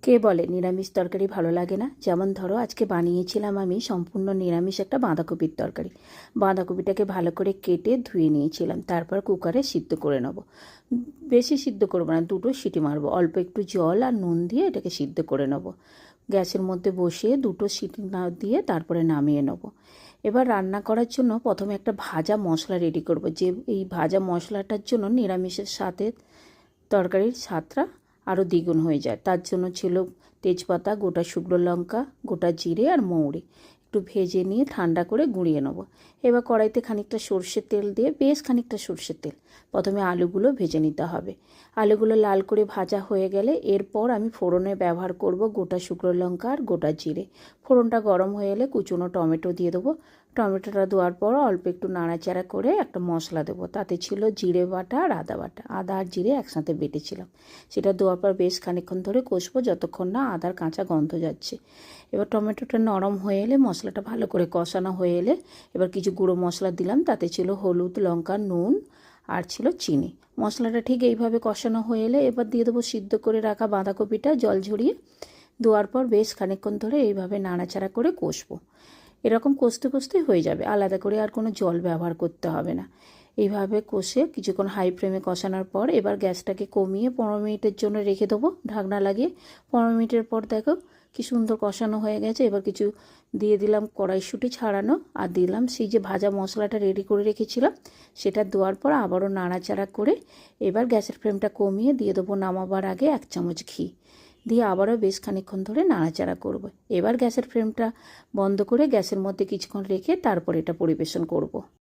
কে বলে নিরামিষ তরকারি ভালো লাগে না? যেমন ধরো আজকে বানিয়েছিলাম আমি সম্পূর্ণ নিরামিষ একটা বাঁধাকপির তরকারি। বাঁধাকপিটাকে ভালো করে কেটে ধুয়ে নিয়েছিলাম, তারপর কুকারে সিদ্ধ করে নেব। বেশি সিদ্ধ করবো না, দুটো সিটি মারবো, অল্প একটু জল আর নুন দিয়ে এটাকে সিদ্ধ করে নেব। গ্যাসের মধ্যে বসিয়ে দুটো সিটি না দিয়ে তারপরে নামিয়ে নেব। এবার রান্না করার জন্য প্রথমে একটা ভাজা মশলা রেডি করব, যে এই ভাজা মশলাটার জন্য নিরামিষের সাথে তরকারির স্বাদটা আরও দ্বিগুণ হয়ে যায়। তার জন্য ছিল তেজপাতা, গোটা শুকনো লঙ্কা, গোটা জিরে আর মৌরি। একটু ভেজে নিয়ে ঠান্ডা করে গুঁড়িয়ে নেব। এবার কড়াইতে খানিকটা সর্ষের তেল দিয়ে, বেশ খানিকটা সর্ষের তেল, প্রথমে আলুগুলো ভেজে নিতে হবে। আলুগুলো লাল করে ভাজা হয়ে গেলে এরপর আমি ফোড়নে ব্যবহার করব গোটা শুকনো লঙ্কা আর গোটা জিরে। ফোড়নটা গরম হয়ে এলে কুচনো টমেটো দিয়ে দেবো। টমেটোটা দেওয়ার পর অল্প একটু নাড়াচাড়া করে একটা মশলা দেবো। তাতে ছিল জিরে বাটা আর আদা বাটা, আদা আর জিরে একসাথে বেটেছিলাম। সেটা দেওয়ার পর বেশ খানিকক্ষণ ধরে কষবো, যতক্ষণ না আদার কাঁচা গন্ধ যাচ্ছে। এবার টমেটোটা নরম হয়ে এলে, মশলাটা ভালো করে কষানো হয়ে এলে এবার কিছু গুঁড়ো মশলা দিলাম। তাতে ছিল হলুদ, লঙ্কা, নুন আর ছিল চিনি। মশলাটা ঠিক এইভাবে কষানো হয়ে এলে এবার দিয়ে দেবো সিদ্ধ করে রাখা বাঁধাকপিটা জল ঝরিয়ে। দেওয়ার পর বেশ খানিকক্ষণ ধরে এইভাবে নাড়াচাড়া করে কষবো। এরকম কষতে কষতেই হয়ে যাবে, আলাদা করে আর কোনো জল ব্যবহার করতে হবে না। এইভাবে কষে কিছুক্ষণ হাই ফ্লেমে কষানোর পর এবার গ্যাসটাকে কমিয়ে 15 মিনিটের জন্য রেখে দেবো ঢাকনা লাগিয়ে। 15 মিনিটের পর দেখো কি সুন্দর কষানো হয়ে গেছে। এবার কিছু দিয়ে দিলাম কড়াইশুঁটি ছাড়ানো, আর দিলাম সেই যে ভাজা মশলাটা রেডি করে রেখেছিলাম সেটা দেওয়ার পর আবারও নাড়াচাড়া করে এবার গ্যাসের ফ্লেমটা কমিয়ে দিয়ে দেবো নামাবার আগে 1 চামচ ঘি দিয়ে আবারও বেশ খানিকক্ষণ ধরে নাড়াচাড়া করব। এবার গ্যাসের ফ্লেমটা বন্ধ করে গ্যাসের মধ্যে কিছুক্ষণ রেখে তারপর এটা পরিবেশন করব।